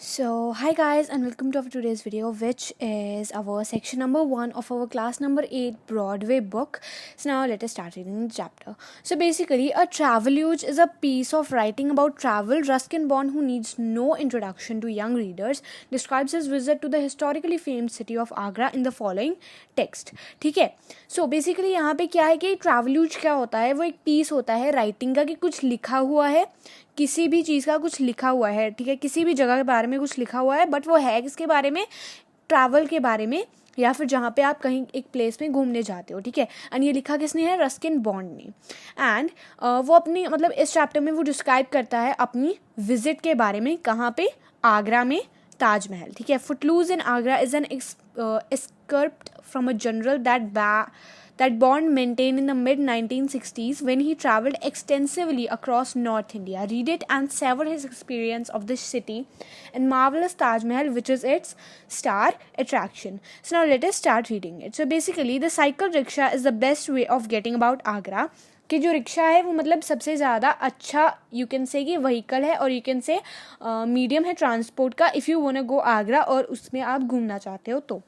So, hi guys, and welcome to our today's video, which is our section number 1 of our class number 8 Broadway book. So, now let us start reading the chapter. So, basically, a traveluge is a piece of writing about travel. Ruskin Bond, who needs no introduction to young readers, describes his visit to the historically famed city of Agra in the following text. ठीक है. So, basically, यहाँ पे क्या है कि traveluge क्या होता है, वो एक piece होता है writing का कि कुछ लिखा हुआ है, किसी भी चीज़ का कुछ लिखा हुआ है, ठीक है, किसी भी जगह के बारे में कुछ लिखा हुआ है, बट वो है किसके बारे में, ट्रैवल के बारे में, या फिर जहाँ पे आप कहीं एक प्लेस में घूमने जाते हो, ठीक है. एंड ये लिखा किसने है, रस्किन बॉन्ड ने. एंड वो अपनी मतलब इस चैप्टर में वो डिस्क्राइब करता है अपनी विजिट के बारे में, कहाँ पे, आगरा में, ताजमहल, ठीक है. Footloose in Agra is an excerpt from a general that Bond maintained in the mid-1960s when he traveled extensively across North India. Read it and savor his experience of this city and marvelous Taj Mahal, which is its star attraction. So now let us start reading it. So basically, the cycle rickshaw is the best way of getting about Agra. कि जो rickshaw है वो मतलब सबसे ज़्यादा अच्छा you can से कि व्हीकल है, और यू कैन से मीडियम है ट्रांसपोर्ट का, if you want to go Agra और उसमें आप घूमना चाहते हो तो.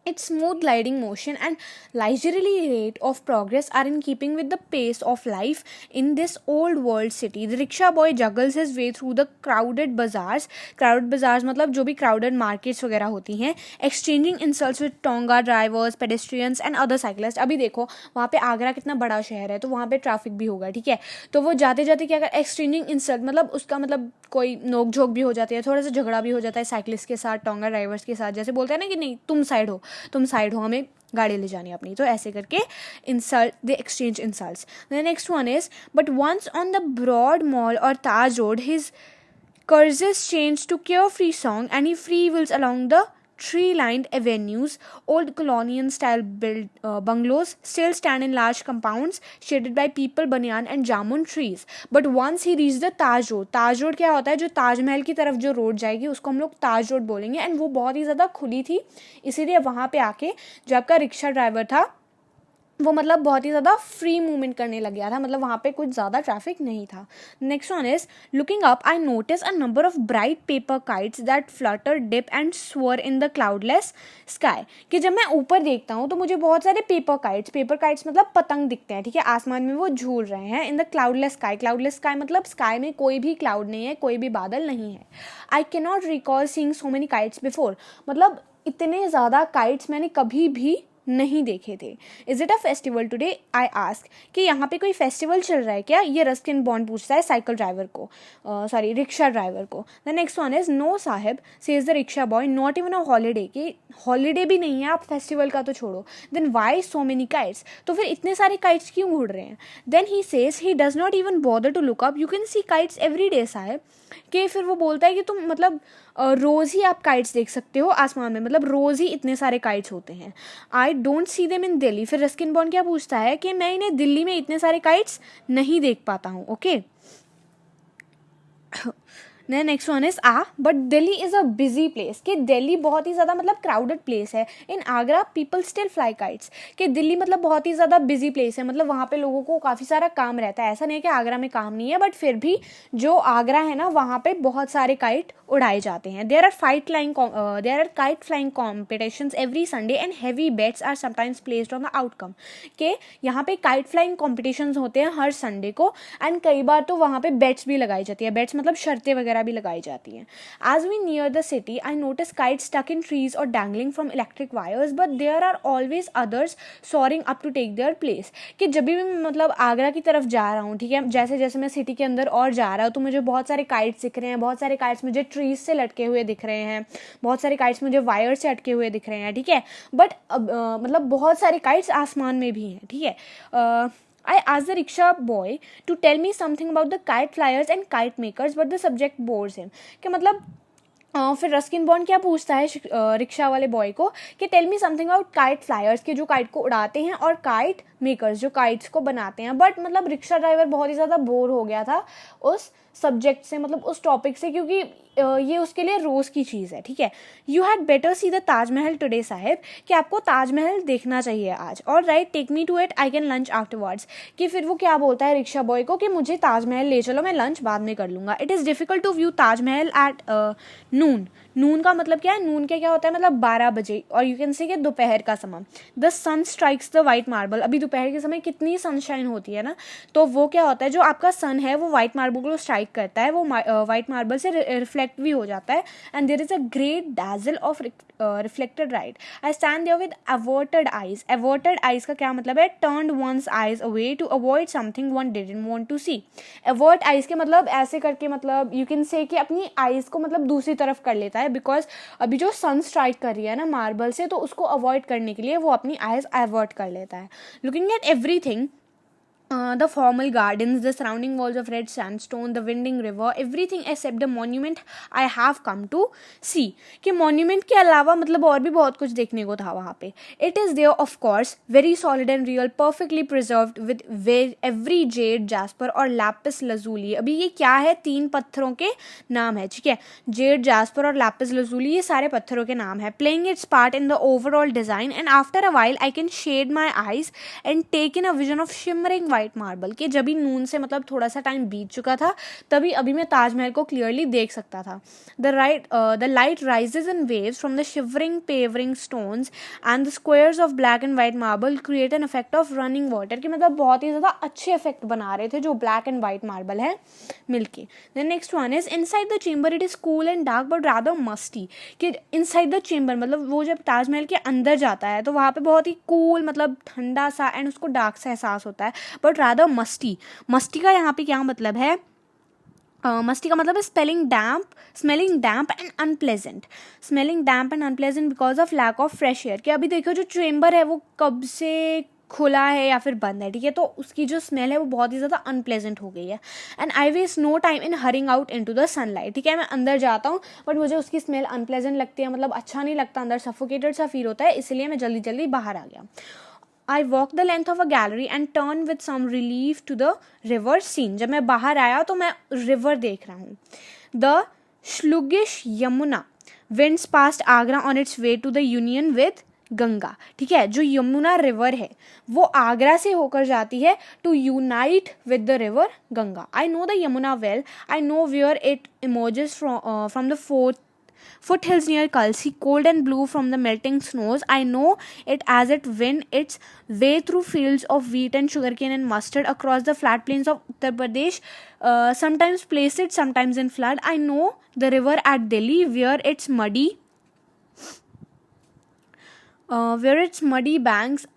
Its smooth gliding motion and leisurely rate of progress are in keeping with the pace of life in this old world city. The rickshaw boy juggles his way through the crowded bazaars. Crowded bazaars मतलब जो भी crowded markets वगैरह होती हैं. Exchanging insults with tonga drivers, pedestrians and other cyclists. अभी देखो वहाँ पे आगरा कितना बड़ा शहर है, तो वहाँ पे ट्रैफिक भी होगा, ठीक है. तो वो जाते जाते क्या कर, एक्सचेंजिंग इंसल्ट मतलब उसका मतलब कोई नोक झोंक भी हो जाती है, थोड़ा सा झगड़ा भी हो जाता है साइकिलिस्ट के साथ, टोंगा ड्राइवर्स के साथ, जैसे बोलते हैं ना कि नहीं तुम साइड हो, हमें गाड़ी ले जानी अपनी, तो ऐसे करके insult, they exchange insults. The next one is, but once on the broad mall और Taj road his curses change to carefree song and he free wheels along the tree-lined avenues. Old colonial-style bungalows still stand in large compounds shaded by peepal, banyan and jamun trees. But once he reached the Taj Road क्या होता है, जो ताजमहल की तरफ जो road जाएगी उसको हम लोग ताज रोड बोलेंगे. एंड वो बहुत ही ज़्यादा खुली थी, इसीलिए वहाँ पे आके जो आपका रिक्शा ड्राइवर था वो मतलब बहुत ही ज़्यादा फ्री मूवमेंट करने लग गया था, मतलब वहाँ पे कुछ ज़्यादा ट्रैफिक नहीं था. Next one is, looking up I notice a number of bright paper kites that flutter dip and soar in the cloudless sky. कि जब मैं ऊपर देखता हूँ तो मुझे बहुत सारे पेपर काइट्स मतलब पतंग दिखते हैं, ठीक है, आसमान में वो झूल रहे हैं. इन द क्लाउडलेस स्काई मतलब स्काई में कोई भी क्लाउड नहीं है, कोई भी बादल नहीं है. I can not recall seeing so many kites before. मतलब इतने ज़्यादा काइट्स मैंने कभी भी नहीं देखे थे. Is it a festival today, I ask. कि यहाँ पे कोई फेस्टिवल चल रहा है क्या, ये रस्किन बॉन्ड पूछता है साइकिल ड्राइवर को, रिक्शा ड्राइवर को. The next one is, no sahib says the rickshaw boy, not even a holiday. कि हॉलीडे भी नहीं है, आप फेस्टिवल का तो छोड़ो. Then why so many kites, तो फिर इतने सारे काइट्स क्यों उड़ रहे हैं. Then he says he does not even bother to look up, you can see kites every day sahib. कि फिर वो बोलता है कि तुम मतलब रोज़ ही आप काइट्स देख सकते हो आसमान में, मतलब रोज़ ही इतने सारे काइट्स होते हैं. I don't see them in Delhi. फिर रस्किन बॉन्ड क्या पूछता है कि मैं इन्हें दिल्ली में इतने सारे काइट्स नहीं देख पाता हूँ. Okay. Next one is but Delhi is a busy place. कि दिल्ली बहुत ही ज़्यादा मतलब क्राउडेड प्लेस है. In Agra people still fly kites. कि दिल्ली मतलब बहुत ही ज़्यादा बिजी प्लेस है, मतलब वहाँ पे लोगों को काफ़ी सारा काम रहता है. ऐसा नहीं है कि आगरा में काम नहीं है, बट फिर भी जो आगरा है ना वहाँ पे बहुत सारे काइट उड़ाए जाते हैं. There are kite flying competitions every Sunday and heavy bets are sometimes placed on the outcome. के यहाँ पे काइट फ्लाइंग कॉम्पिटिशन्स होते हैं हर संडे को, एंड कई बार तो वहाँ पे बेट्स भी लगाई जाती है. बेट्स मतलब शर्तें वगैरह भी लगाई जाती हैं. As we near the city, I notice kites stuck in trees or dangling from electric wires, but there are always others soaring up to take their place. कि जब भी मैं मतलब आगरा की तरफ जा रहा हूँ, ठीक है, जैसे जैसे मैं सिटी के अंदर और जा रहा हूँ तो मुझे बहुत सारे काइट्स दिख रहे हैं, बहुत सारे काइट्स मुझे ट्रीज से लटके हुए दिख रहे हैं, बहुत सारे काइट्स मुझे वायर से अटके हुए दिख रहे हैं, ठीक है. बट मतलब बहुत सारे काइट्स आसमान में भी हैं, ठीक है. I asked the rickshaw boy to tell me something about the kite flyers and kite makers, but the subject bores him. कि मतलब फिर रस्किन बॉन्ड क्या पूछता है रिक्शा वाले बॉय को कि tell me something about kite flyers, के जो काइट को उड़ाते हैं, और काइट मेकर्स, जो काइट्स को बनाते हैं. बट मतलब रिक्शा ड्राइवर बहुत ही ज़्यादा बोर हो गया था उस सब्जेक्ट से, मतलब उस टॉपिक से, क्योंकि ये उसके लिए रोज़ की चीज़ है. ठीक है. You had better see the Taj Mahal today sahib, कि आपको ताजमहल देखना चाहिए आज. All right, take me to it, I can lunch afterwards. कि फिर वो क्या बोलता है रिक्शा बॉय को कि मुझे ताजमहल ले चलो, मैं लंच बाद में कर लूँगा. It is difficult to view Taj Mahal at noon. Noon का मतलब क्या है? नून के क्या होता है? मतलब 12 बजे. और यू कैन से कि दोपहर का समय. The sun strikes the white marble. अभी दोपहर के समय कितनी सनशाइन होती है ना, तो वो क्या होता है, जो आपका सन है वो वाइट मार्बल को स्ट्राइक करता है, वो वाइट मार्बल से रिफ्लेक्ट भी हो जाता है. And there is a great dazzle of reflected light. I stand there with averted eyes. Averted eyes का क्या मतलब है? Turned one's eyes away to avoid something one didn't want to see. Avert eyes के मतलब ऐसे करके, मतलब you can say कि अपनी eyes को मतलब दूसरी तरफ कर लेता है, because अभी जो sun strike कर रही है ना मार्बल से, तो उसको avoid करने के लिए वो अपनी eyes avert कर लेता है. Looking at everything, the formal gardens, the surrounding walls of red sandstone, the winding river, everything except the monument I have come to see. कि monument के अलावा मतलब और भी बहुत कुछ देखने को था वहाँ पे. It is there of course, very solid and real, perfectly preserved with every jade, jasper और lapis lazuli. अभी ये क्या है? 3 पत्थरों के नाम है. ठीक है. jade, jasper और lapis lazuli, ये सारे पत्थरों के नाम है. Playing its part in the overall design, and after a while I can shade my eyes and take in a vision of shimmering white marble. के जब भी नून से मतलब थोड़ा सा टाइम बीत चुका था, तभी अभी मैं ताजमहल को क्लियरली देख सकता था. The light rises in waves from the shivering paving stones and the squares of black and white marble create an effect of running water. कि मतलब बहुत ही ज़्यादा अच्छे इफेक्ट बना रहे थे जो ब्लैक एंड वाइट मार्बल है मिलके. The next one is inside the chamber it is cool and dark but rather musty. कि इनसाइड द चेम्बर मतलब वो जब ताजमहल के अंदर जाता है तो वहाँ पे बहुत ही कूल, मतलब ठंडा सा, एंड उसको डार्क सा एहसास होता है, बट रादर मस्टी. मस्टी का यहाँ पे क्या मतलब है? मस्टी का मतलब है smelling damp and unpleasant. Smelling damp and unpleasant because of lack of fresh air. कि अभी देखो जो चेम्बर है वो कब से खुला है या फिर बंद है. ठीक है. तो उसकी जो स्मेल है वो बहुत ही ज़्यादा अनप्लेजेंट हो गई है. And I waste no time in hurrying out into the sunlight. ठीक है. मैं अंदर जाता हूँ बट मुझे उसकी स्मेल अनप्लेजेंट लगती है, मतलब अच्छा नहीं लगता, अंदर सफोकेटेड सा फील होता है, इसलिए मैं जल्दी जल्दी बाहर आ गया. I walked the length of a gallery and turned with some relief to the river scene. जब मैं बाहर आया तो मैं रिवर देख रहा हूँ. The sluggish Yamuna winds past Agra on its way to the union with Ganga. ठीक है. जो यमुना रिवर है वो आगरा से होकर जाती है to unite with the river Ganga. I know the Yamuna well. I know where it emerges from the foothills near Kalsi, cold and blue from the melting snows. I know it as it wends its way through fields of wheat and sugarcane and mustard across the flat plains of Uttar Pradesh, sometimes placid, sometimes in flood. I know the river at Delhi, where its muddy banks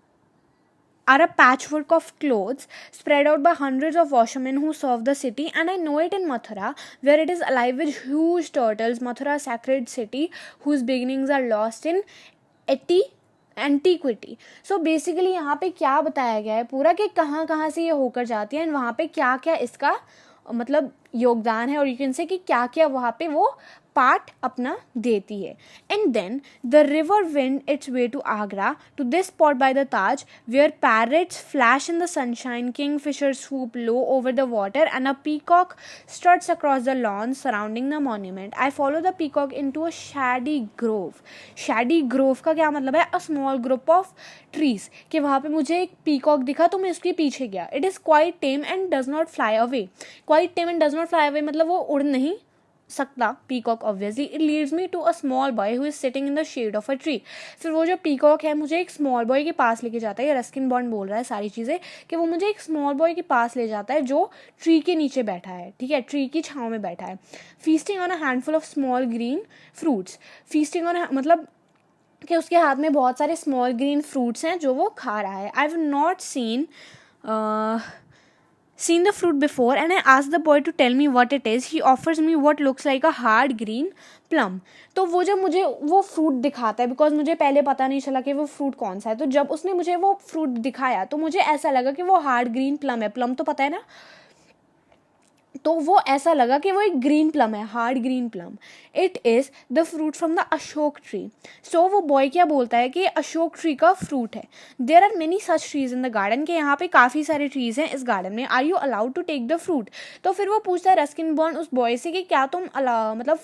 are a patchwork of clothes spread out by hundreds of washermen who serve the city. And I know it in Mathura, where it is alive with huge turtles. Mathura, sacred city whose beginnings are lost in antiquity. So basically यहाँ पे क्या बताया गया है पूरा कि कहाँ कहाँ से ये होकर जाती है, एंड वहाँ पे क्या क्या इसका मतलब योगदान है, और यू कैन से कि क्या क्या वहाँ पे वो पार्ट अपना देती है. And then the river winds its way to Agra to this spot by the Taj, where parrots flash in the sunshine, kingfishers swoop low over the water, and a peacock struts across the lawn surrounding the monument. I follow the peacock into a shady grove. Shady grove का क्या मतलब है? A small group of trees. कि वहाँ पे मुझे एक peacock दिखा तो मैं उसके पीछे गया. It is quite tame and does not fly away. Quite tame and does not fly away मतलब वो उड़ नहीं सकता peacock obviously. It leads me to a small boy who is sitting in the shade of a tree. फिर वो जो peacock है मुझे एक स्मॉल बॉय के पास लेके जाता है. ये रस्किन बॉन्ड बोल रहा है सारी चीज़ें, कि वो मुझे एक स्मॉल बॉय के पास ले जाता है जो ट्री के नीचे बैठा है. ठीक है. ट्री की छाँव में बैठा है. Feasting on a handful of small green fruits. Feasting on मतलब कि उसके हाथ में बहुत सारे स्मॉल ग्रीन फ्रूट्स हैं जो वो खा रहा है. I have not seen the fruit before, and I asked the boy to tell me what it is. He offers me what looks like a hard green plum. तो वो जब मुझे वो फ्रूट दिखाता है, बिकॉज मुझे पहले पता नहीं चला कि वो फ्रूट कौन सा है, तो जब उसने मुझे वो फ्रूट दिखाया तो मुझे ऐसा लगा कि वो हार्ड ग्रीन प्लम है. प्लम तो पता है ना, तो वो ऐसा लगा कि वो एक ग्रीन प्लम है, hard green plum. It is the fruit from the Ashok tree. So वो बॉय क्या बोलता है कि अशोक ट्री का फ्रूट है. There are many such trees in the garden, के यहाँ पे काफ़ी सारे ट्रीज हैं इस गार्डन में. Are you allowed to take the fruit. तो फिर वो पूछता है रस्किन बॉन्ड उस बॉय से कि क्या तुम मतलब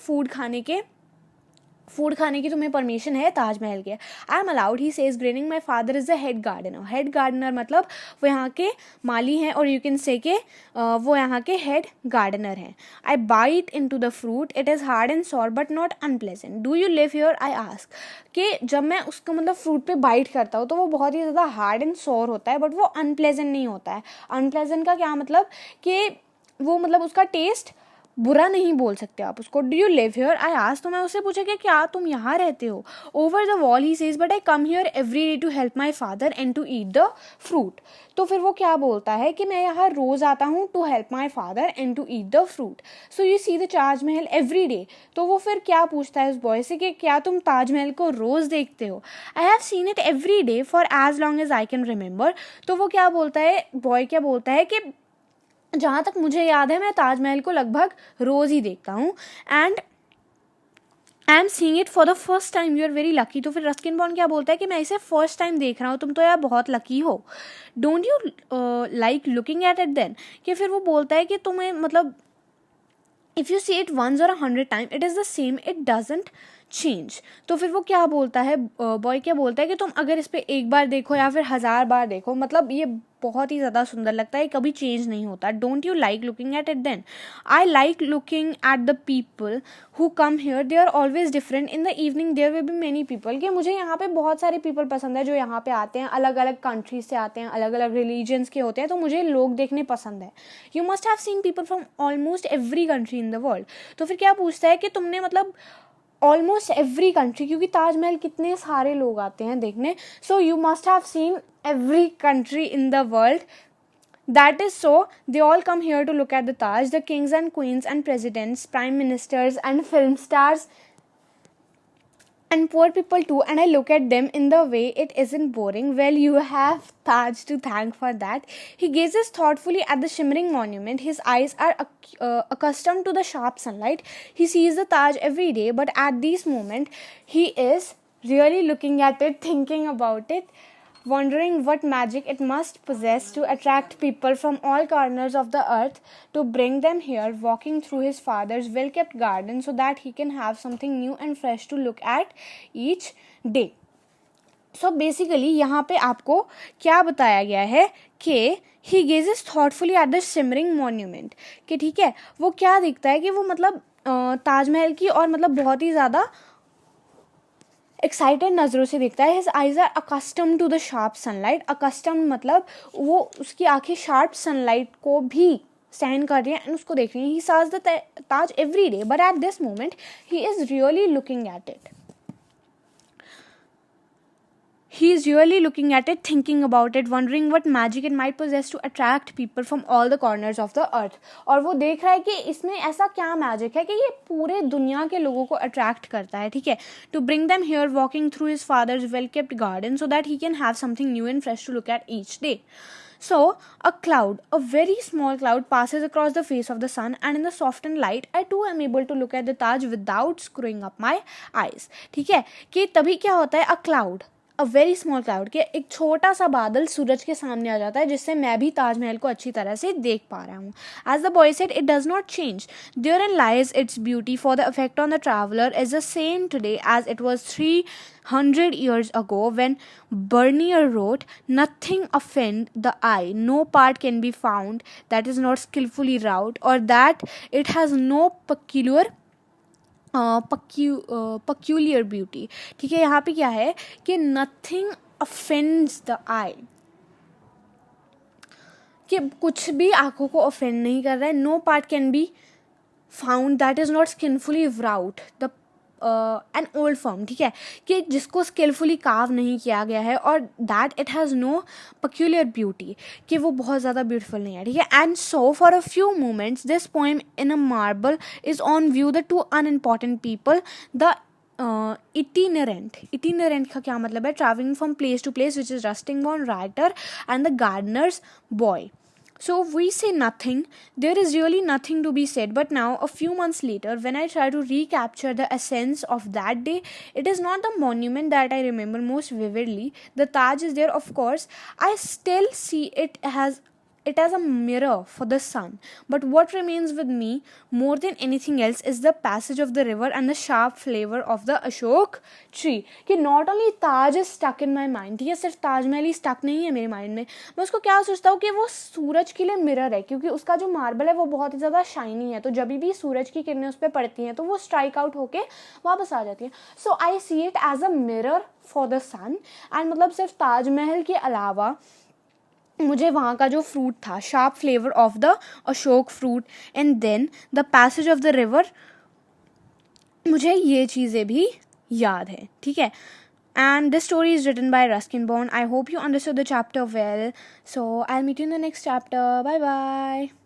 फूड खाने की तुम्हें परमिशन है ताजमहल के. I am allowed, he says grinning. My father is the head gardener. Head gardener मतलब वो यहाँ के माली हैं, और यू कैन से के वो यहाँ के हेड गार्डनर हैं. I bite into the fruit. It is hard and sour but not unpleasant. Do you live here, I ask. कि जब मैं उसको मतलब फ्रूट पे बाइट करता हूँ तो वो बहुत ही ज़्यादा हार्ड एंड सॉर होता है, बट वो अनप्लेजेंट नहीं होता है. अनप्लेजेंट का क्या मतलब कि वो मतलब उसका टेस्ट बुरा नहीं बोल सकते आप उसको. Do you live here, I ask. तो मैं उससे पूछा कि क्या तुम यहाँ रहते हो. Over the wall he says but I come here every day to help my father and to eat the fruit. तो फिर वो क्या बोलता है कि मैं यहाँ रोज़ आता हूँ to help my father and to eat the fruit. So you see the Taj Mahal every day. तो वो फिर क्या पूछता है उस बॉय से कि क्या तुम ताजमहल को रोज़ देखते हो. I have seen it every day for as long as I can remember. तो वो क्या बोलता है, बॉय क्या बोलता है कि जहाँ तक मुझे याद है मैं ताजमहल को लगभग रोज़ ही देखता हूँ. And I am seeing it for the first time. You are very lucky. तो फिर रस्किन बॉन्ड क्या बोलता है कि मैं इसे फर्स्ट टाइम देख रहा हूँ, तुम तो यार बहुत लकी हो. Don't you like looking at it then. कि फिर वो बोलता है कि तुम्हें मतलब if you see it once or 100 time it is the same, it doesn't change. तो फिर वो क्या बोलता है, बॉय क्या बोलता है कि तुम अगर इस पर एक बार देखो या फिर 1000 बार देखो, मतलब ये बहुत ही ज़्यादा सुंदर लगता है, कभी चेंज नहीं होता. Don't you like looking at it then. I like looking at the people who come here. They are always different. In the evening there will be many people. कि मुझे यहाँ पे बहुत सारे पीपल पसंद है जो यहाँ पे आते हैं, अलग अलग कंट्रीज से आते हैं, अलग अलग रिलीजन्स के होते हैं, तो मुझे लोग देखने पसंद है. You must have seen people from almost every country in the world. तो फिर क्या पूछता है कि तुमने मतलब ऑलमोस्ट एवरी कंट्री, क्योंकि ताजमहल कितने सारे लोग आते हैं देखने. So you must have seen every country in the world. That is so, they all come here to look at the Taj. The kings and queens and presidents, prime ministers and film stars and poor people too, and I look at them in the way it isn't boring. Well, you have Taj to thank for that. He gazes thoughtfully at the shimmering monument. His eyes are accustomed to the sharp sunlight. He sees the Taj every day, but at this moment he is really looking at it, thinking about it, wondering what magic it must possess to attract people from all corners of the earth to bring them here, walking through his father's well-kept garden so that he can have something new and fresh to look at each day. So basically यहाँ पे आपको क्या बताया गया है कि he gazes thoughtfully at the shimmering monument. कि ठीक है, वो क्या दिखता है कि वो मतलब ताजमहल की और मतलब बहुत ही ज़्यादा एक्साइटेड नज़रों से देखता है. His eyes are accustomed to the sharp sunlight. Accustomed मतलब वो उसकी आंखें शार्प सनलाइट को भी सहन कर रही हैं एंड उसको देख रही हैं. ही साज the Taj every day, but at this moment he is really looking at it. He is really looking at it, thinking about it, wondering what magic it might possess to attract people from all the corners of the earth. और वो देख रहा है कि इसमें ऐसा क्या magic है कि ये पूरे दुनिया के लोगों को अट्रैक्ट करता है. ठीक है, to bring them here walking through his father's well-kept garden so that he can have something new and fresh to look at each day. So, a cloud, a very small cloud, passes across the face of the sun, and in the softened light, I too am able to look at the Taj without screwing up my eyes. ठीक है, कि तभी क्या होता है, a cloud, a very small cloud, के एक छोटा सा बादल सूरज के सामने आ जाता है जिससे मैं भी ताजमहल को अच्छी तरह से देख पा रहा हूँ. As the boy said, it does not change. Therein lies its beauty, for the effect on the traveller is the same today as it was 300 years ago when Bernier wrote, nothing offend the eye, no part can be found that is not skillfully wrought, or that it has no peculiar beauty. ठीक है, यहाँ पे क्या है कि nothing offends the eye, कि कुछ भी आंखों को offend नहीं कर रहा है. no part can be found that is not skillfully wrought, the an old form. ठीक है, कि जिसको स्किलफुली कार्व नहीं किया गया है, और that it has no peculiar beauty, कि वो बहुत ज़्यादा ब्यूटीफुल नहीं है. ठीक है, and so for a few moments this poem in a marble is on view the two unimportant people, the itinerant का क्या मतलब है, travelling from place to place, which is Ruskin बॉर्न writer and the gardener's boy. So we say nothing. There is really nothing to be said. But now, a few months later, when I try to recapture the essence of that day, it is not the monument that I remember most vividly. The Taj is there, of course. I still see it as a mirror for the sun. But what remains with me more than anything else is the passage of the river and the sharp flavor of the Ashok tree. कि not only Taj is stuck in my mind, ठीक है, सिर्फ ताजमहल ही stuck नहीं है मेरे mind में. मैं उसको क्या सोचता हूँ कि वो सूरज के लिए मिरर है, क्योंकि उसका जो मार्बल है वो बहुत ही ज़्यादा शाइनी है, तो जब भी सूरज की किरणें उस पर पड़ती हैं तो वो स्ट्राइक आउट होके वापस आ जाती हैं. So I see it as a mirror for the sun. And मतलब सिर्फ ताजमहल के अलावा मुझे वहाँ का जो फ्रूट था, sharp flavour of the Ashok fruit, and then the passage of the river, मुझे ये चीज़ें भी याद है. ठीक है. And this story is written by Ruskin Bond. I hope you understood the chapter well. So I'll meet you in the next chapter. Bye bye.